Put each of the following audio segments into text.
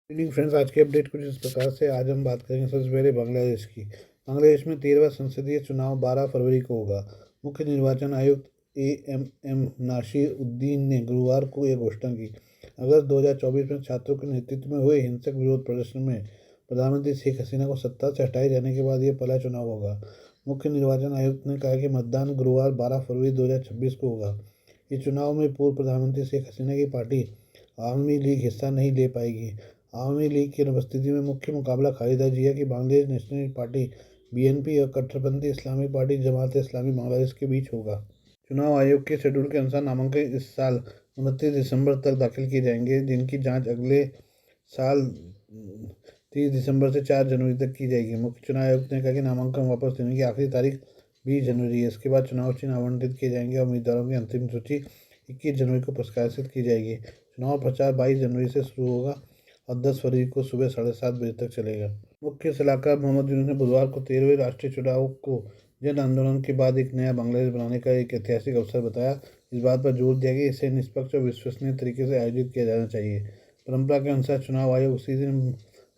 Evening friends, आज की update कुछ इस प्रकार से। आज हम बात करेंगे सबसे पहले बांग्लादेश की। बांग्लादेश में 13वां संसदीय चुनाव 12 फरवरी को होगा। मुख्य निर्वाचन आयुक्त AMM नासिर उद्दीन ने गुरुवार को यह घोषणा की। अगस्त 2024 में छात्रों के नेतृत्व में हुए हिंसक विरोध प्रदर्शन में प्रधानमंत्री शेख हसीना को सत्ता से हटाए जाने के बाद यह पहला चुनाव होगा। मुख्य निर्वाचन आयुक्त ने कहा कि मतदान गुरुवार 12 फरवरी 2026 को होगा। इस चुनाव में पूर्व प्रधानमंत्री शेख हसीना की पार्टी आवामी लीग हिस्सा नहीं ले पाएगी। आवामी लीग की अनुपस्थिति में मुख्य मुकाबला खालिदा जिया की बांग्लादेश नेशनल पार्टी BNP और कट्टरपंथी इस्लामी पार्टी जमात इस्लामी बांग्लादेश के बीच होगा। चुनाव आयोग के शेड्यूल के अनुसार नामांकन इस साल 29 दिसंबर तक दाखिल किए जाएंगे, जिनकी जांच अगले साल 30 दिसंबर से 4 जनवरी तक की जाएगी। मुख्य चुनाव आयुक्त ने कहा कि नामांकन वापस लेने की आखिरी तारीख 20 जनवरी है। इसके बाद चुनाव चिन्ह आवंटित किए जाएंगे और उम्मीदवारों की अंतिम सूची 21 जनवरी को प्रकाशित की जाएगी। चुनाव प्रचार 22 जनवरी से शुरू होगा और 10 फरवरी को सुबह 7:30 बजे तक चलेगा। मुख्य सलाहकार मोहम्मद यूनुस ने बुधवार को 13वें राष्ट्रीय चुनाव को जन आंदोलन के बाद एक नया बांग्लादेश बनाने का एक ऐतिहासिक अवसर बताया। इस बात पर जोर दिया कि इसे निष्पक्ष और विश्वसनीय तरीके से आयोजित किया जाना चाहिए। परंपरा के अनुसार चुनाव आयोग उसी दिन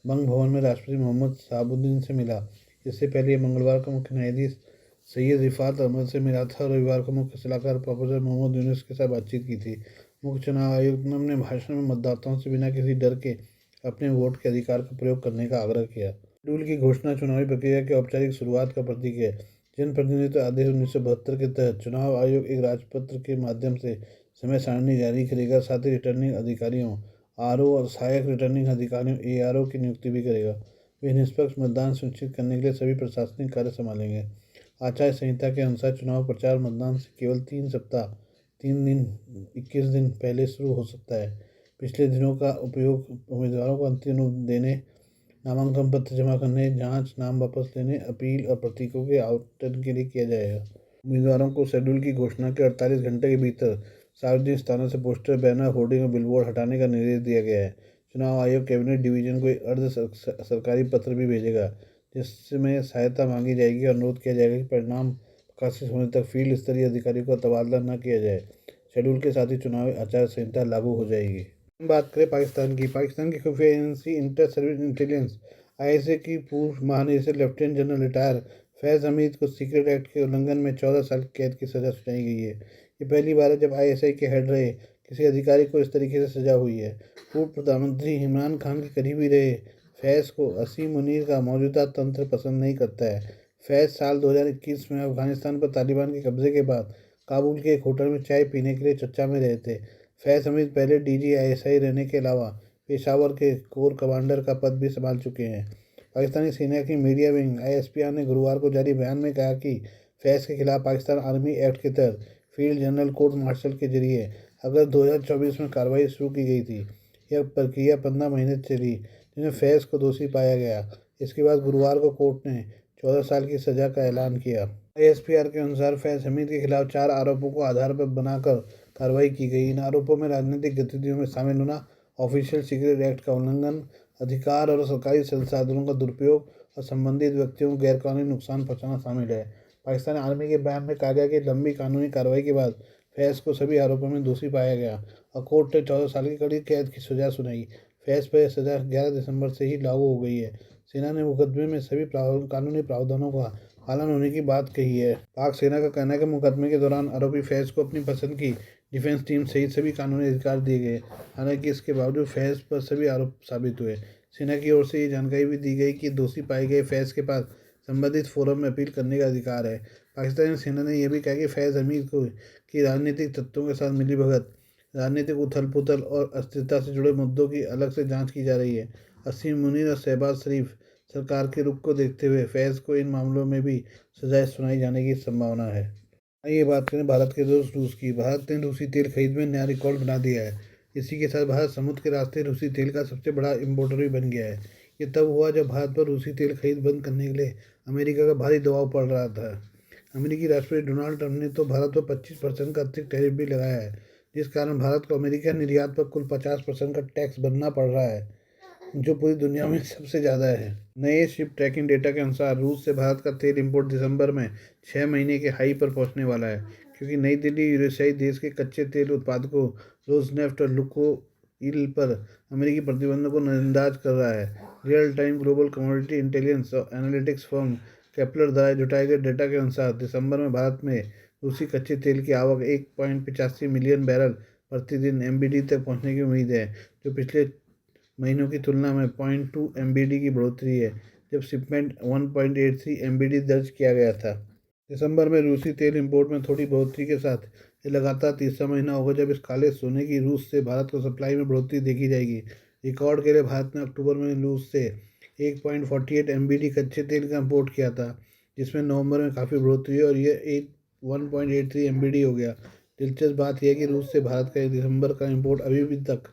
बंग भवन में राष्ट्रपति मोहम्मद शहाबुद्दीन से मिला। इससे पहले मंगलवार को मुख्य न्यायाधीश सैयद रिफात अहमद से मिला था और रविवार को मुख्य सलाहकार प्रोफेसर मोहम्मद यूनुस के साथ बातचीत की थी। मुख्य चुनाव आयुक्त ने अपने भाषण में मतदाताओं से बिना किसी डर के अपने वोट के अधिकार का प्रयोग करने का आग्रह किया। शेड्यूल की घोषणा चुनावी प्रक्रिया की औपचारिक शुरुआत का प्रतीक है। जनप्रतिनिधित्व आदेश 1972 के तहत चुनाव आयोग एक राजपत्र के माध्यम से समय सारणी जारी करेगा। साथ ही रिटर्निंग अधिकारियों RO और सहायक रिटर्निंग अधिकारियों ARO की नियुक्ति भी करेगा। वे निष्पक्ष मतदान सुनिश्चित करने के लिए सभी प्रशासनिक कार्य संभालेंगे। आचार संहिता के अनुसार चुनाव प्रचार मतदान से केवल 3 दिन 21 दिन पहले शुरू हो सकता है। पिछले दिनों का उपयोग उम्मीदवारों को अंतिम रूप देने, नामांकन पत्र जमा करने, जांच, नाम वापस लेने, अपील और प्रतीकों के आवंटन के लिए किया जाएगा। उम्मीदवारों को शेड्यूल की घोषणा के 48 घंटे के भीतर सार्वजनिक स्थानों से पोस्टर, बैनर, होर्डिंग और बिलबोर्ड हटाने का निर्देश दिया गया है। चुनाव आयोग कैबिनेट डिवीजन को एक अर्ध सरकारी पत्र भी भेजेगा, जिसमें सहायता मांगी जाएगी और अनुरोध किया जाएगा कि परिणाम प्रकाशित होने तक फील्ड स्तरीय अधिकारियों का तबादला न किया जाए। शेड्यूल के साथ ही चुनावी आचार संहिता लागू हो जाएगी। बात करें पाकिस्तान की खुफिया agency inter service intelligence ISA की पूर्व महानिदेशक लेफ्टिनेंट जनरल रिटायर फैज़ हमीद को सीक्रेट एक्ट के उल्लंघन में 14 साल की कैद की सजा सुनाई गई है। ये पहली बार है जब ISI के हेड रहे किसी अधिकारी को इस तरीके से सजा हुई है। पूर्व प्रधानमंत्री इमरान खान के करीबी रहे फैज़ को असीम मुनीर का मौजूदा तंत्र पसंद नहीं करता है। फैज़ साल 2021 में अफगानिस्तान पर तालिबान के कब्जे के बाद काबुल के एक होटल में चाय पीने के लिए चर्चा में रहे थे। फैज़ हमीद पहले DG ISI रहने के अलावा पेशावर के कोर कमांडर का पद भी संभाल चुके हैं। पाकिस्तानी सेना की मीडिया विंग ISPR ने गुरुवार को जारी बयान में कहा कि फैज़ के खिलाफ पाकिस्तान आर्मी एक्ट के तहत फील्ड जनरल कोर्ट मार्शल के जरिए अगस्त 2024 में कार्रवाई शुरू की गई थी। यह प्रक्रिया 15 महीने चली, जिसमें फैज़ को दोषी पाया गया। इसके बाद गुरुवार को कोर्ट ने 14 साल की सजा का ऐलान किया। ISPR के अनुसार फैज़ हमीद के खिलाफ 4 आरोपों को आधार पर बनाकर कार्रवाई की गई। इन आरोपों में राजनीतिक गतिविधियों में शामिल होना, ऑफिशियल सीक्रेट एक्ट का उल्लंघन, अधिकार और सरकारी संसाधनों का दुरुपयोग और संबंधित व्यक्तियों को गैरकानूनी नुकसान पहुंचाना शामिल है। पाकिस्तान आर्मी के बयान में कहा गया कि लंबी कानूनी कार्रवाई के बाद फैज़ को सभी आरोपों में दोषी पाया गया और कोर्ट ने 14 साल की कड़ी कैद की सजा सुनाई। फैज़ पर यह सजा 11 दिसंबर से ही लागू हो गई है। सेना ने मुकदमे में सभी कानूनी प्रावधानों का पालन होने की बात कही है। पाक सेना का कहना है कि मुकदमे के दौरान आरोपी फैज़ को अपनी पसंद की डिफेंस टीम सहित सभी कानूनी अधिकार दिए गए। हालांकि इसके बावजूद फैज़ पर सभी आरोप साबित हुए। सेना की ओर से ये जानकारी भी दी गई कि दोषी पाए गए फैज़ के पास संबंधित फोरम में अपील करने का अधिकार है। पाकिस्तानी सेना ने यह भी कहा कि फैज़ हमीद को की राजनीतिक तत्वों के साथ मिलीभगत, राजनीतिक उथल पुथल और अस्थिरता से जुड़े मुद्दों की अलग से जांच की जा रही है। असीम मुनीर और शहबाज शरीफ सरकार के रुख को देखते हुए फैज़ को इन मामलों में भी सजाएं सुनाई जाने की संभावना है। आइए बात करें भारत के दोस्त रूस की। भारत ने रूसी तेल खरीद में नया रिकॉर्ड बना दिया है। इसी के साथ भारत समुद्र के रास्ते रूसी तेल का सबसे बड़ा इम्पोर्टर भी बन गया है। ये तब हुआ जब भारत पर रूसी तेल खरीद बंद करने के लिए अमेरिका का भारी दबाव पड़ रहा था। अमेरिकी राष्ट्रपति डोनाल्ड ट्रंप ने तो भारत पर 25% का अतिरिक्त टैरिफ भी लगाया है, जिस कारण भारत को अमेरिका निर्यात पर कुल 50% का टैक्स भरना पड़ रहा है, जो पूरी दुनिया में सबसे ज़्यादा है। नए शिप ट्रैकिंग डेटा के अनुसार रूस से भारत का तेल इंपोर्ट दिसंबर में 6 महीने के हाई पर पहुंचने वाला है, क्योंकि नई दिल्ली यूरेशियाई देश के कच्चे तेल उत्पादकों रोसनेफ्ट और ईल पर अमेरिकी प्रतिबंधों को नजरअंदाज कर रहा है। Real time global commodity intelligence और एनालिटिक्स फर्म केपलर द्वारा जुटाए गए डेटा के अनुसार दिसंबर में भारत में रूसी कच्चे तेल की आवक 1.85 मिलियन बैरल प्रतिदिन एमबीडी तक पहुंचने की उम्मीद है, जो पिछले महीनों की तुलना में 0.2 एमबीडी की बढ़ोतरी है, जब शिपमेंट 1.83 एमबीडी दर्ज किया गया था। दिसंबर में रूसी तेल इंपोर्ट में थोड़ी बढ़ोतरी के साथ ये लगातार तीसरा महीना होगा जब इस काले सोने की रूस से भारत को सप्लाई में बढ़ोतरी देखी जाएगी। रिकॉर्ड के लिए भारत ने अक्टूबर में रूस से 1.48 एमबीडी कच्चे तेल का इंपोर्ट किया था, जिसमें नवंबर में काफ़ी बढ़ोतरी हुई और ये 1.83 एमबीडी हो गया। दिलचस्प बात यह है कि रूस से भारत का दिसंबर का इंपोर्ट अभी भी तक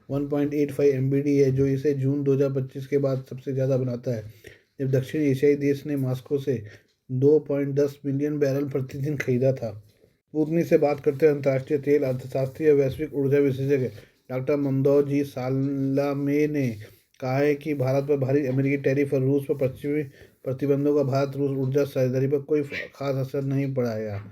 1.85 एमबीडी है, जो इसे जून 2025 के बाद सबसे ज़्यादा बनाता है, जब दक्षिण एशियाई देश ने मॉस्को से 2.10 मिलियन बैरल प्रतिदिन खरीदा था। स्पुतनिक से बात करते हुए अंतर्राष्ट्रीय तेल अर्थशास्त्री और वैश्विक ऊर्जा विशेषज्ञ डॉक्टर मंदोर जी सालामे ने कहा है कि भारत पर भारी अमेरिकी टैरिफ और रूस पर पश्चिमी प्रतिबंधों का भारत रूस ऊर्जा साझेदारी पर कोई खास असर नहीं पड़ाया।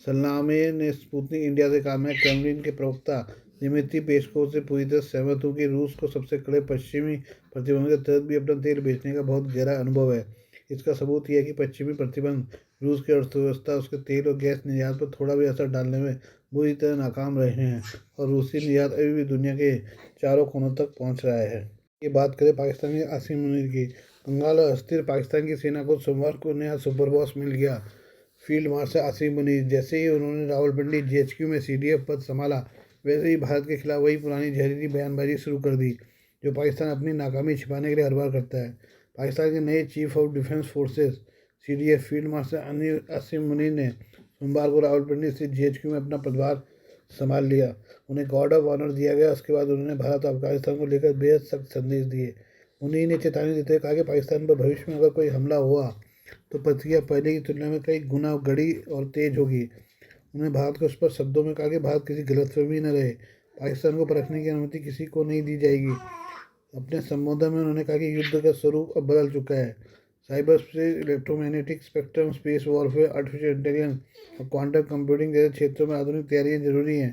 सलामे ने स्पुतनिक इंडिया से कहा, मैं क्रेमलिन के प्रवक्ता दिमित्री पेस्कोव से पूरी तरह सहमत हूँ कि रूस को सबसे कड़े पश्चिमी प्रतिबंधों के तहत भी अपना तेल बेचने का बहुत गहरा अनुभव है। इसका सबूत यह है कि पश्चिमी प्रतिबंध रूस की अर्थव्यवस्था, उसके तेल और गैस निर्यात पर थोड़ा भी असर डालने में बुरी तरह नाकाम रहे हैं और रूसी निर्यात अभी भी दुनिया के चारों कोनों तक पहुंच रहा है। ये बात करें पाकिस्तान के आसिम मुनीर की। कंगाल और अस्थिर पाकिस्तान की सेना को सोमवार को नया सुपर बॉस मिल गया। Field marshal Asim Munir. जैसे ही उन्होंने रावलपिंडी जीएचक्यू में सीडीएफ पद संभाला, वैसे ही भारत के खिलाफ वही पुरानी जहरीली बयानबाजी शुरू कर दी, जो पाकिस्तान अपनी नाकामी छिपाने के लिए हर बार करता है। पाकिस्तान के नए chief of defence forces CDF field marshal Asim Munir ने सोमवार को रावलपिंडी स्थित जीएचक्यू में अपना पदभार संभाल लिया। उन्हें गार्ड ऑफ ऑनर दिया गया। उसके बाद उन्होंने भारत और अफगानिस्तान को लेकर बेहद सख्त संदेश दिए। उन्हीं ने चेतावनी देते हुए कहा कि पाकिस्तान पर भविष्य में अगर कोई हमला हुआ तो प्रतिक्रिया पहले की तुलना में कई गुना गड़ी और तेज होगी। उन्होंने भारत को स्पष्ट शब्दों में कहा कि भारत किसी गलतफहमी न रहे, पाकिस्तान को परखने की अनुमति किसी को नहीं दी जाएगी। अपने संबोधन में उन्होंने कहा कि युद्ध का स्वरूप अब बदल चुका है। Cyber space, electromagnetic spectrum, space warfare, artificial intelligence और क्वांटम कंप्यूटिंग जैसे क्षेत्रों में आधुनिक तैयारियां जरूरी हैं।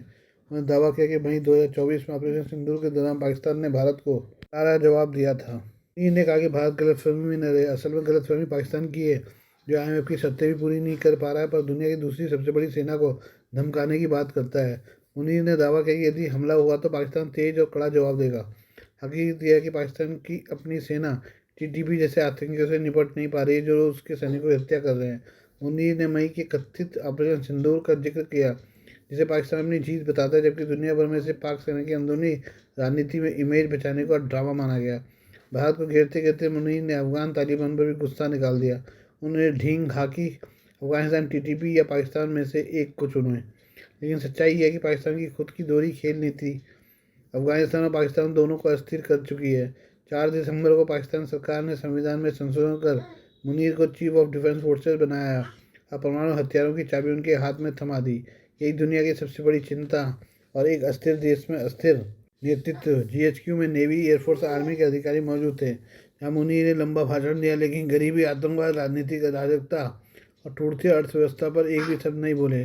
उन्होंने दावा किया कि मई 2024 में ऑपरेशन सिंदूर के दौरान पाकिस्तान ने भारत को कड़ा जवाब दिया था। इन्होंने कहा कि भारत गलतफहमी में न रहे। असल में गलतफहमी पाकिस्तान की है, जो आईएमएफ की शर्तें भी पूरी नहीं कर पा रहा है, पर दुनिया की दूसरी सबसे बड़ी सेना को धमकाने की बात करता है। उन्हीं ने दावा किया कि यदि हमला हुआ तो पाकिस्तान तेज और कड़ा जवाब देगा। हकीकत यह है कि पाकिस्तान की अपनी सेना टीटीपी जैसे आतंकियों से निपट नहीं पा रही है, जो उसके सैनिकों की हत्या कर रहे हैं। उन्हीं ने मई के कथित ऑपरेशन सिंदूर का जिक्र किया, जिसे पाकिस्तान अपनी जीत बताता है, जबकि दुनिया भर में से पाक सेना की अंदरूनी राजनीति में इमेज बचाने को ड्रामा माना गया। भारत को घेरते घेरते मुनीर ने अफगान तालिबान पर भी गुस्सा निकाल दिया। उन्होंने ढींग हाकी अफगानिस्तान टीटीपी या पाकिस्तान में से एक को चुने। लेकिन सच्चाई यह है कि पाकिस्तान की खुद की दोहरी खेल नीति अफगानिस्तान और पाकिस्तान दोनों को अस्थिर कर चुकी है। 4 दिसंबर को पाकिस्तान सरकार ने संविधान में संशोधन कर मुनीर को चीफ ऑफ डिफेंस फोर्सेस बनाया और परमाणु हथियारों की चाबी उनके हाथ में थमा दी। यही दुनिया की सबसे बड़ी चिंता और एक अस्थिर देश में अस्थिर नेतृत्व। जीएचक्यू में नेवी, एयरफोर्स, आर्मी के अधिकारी मौजूद थे, जहाँ मुनीर ने लंबा भाषण दिया, लेकिन गरीबी, आतंकवाद, राजनीतिक अराजकता और टूटती अर्थव्यवस्था पर एक भी शब्द नहीं बोले।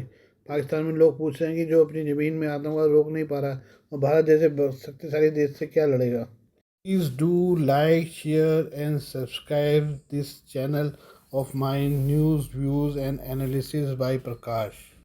पाकिस्तान में लोग पूछ रहे हैं कि जो अपनी ज़मीन में आतंकवाद रोक नहीं पा रहा और भारत जैसे शक्तिशाली देश से क्या लड़ेगा। Please do like, share and subscribe this channel of my news, views and analysis by Prakash.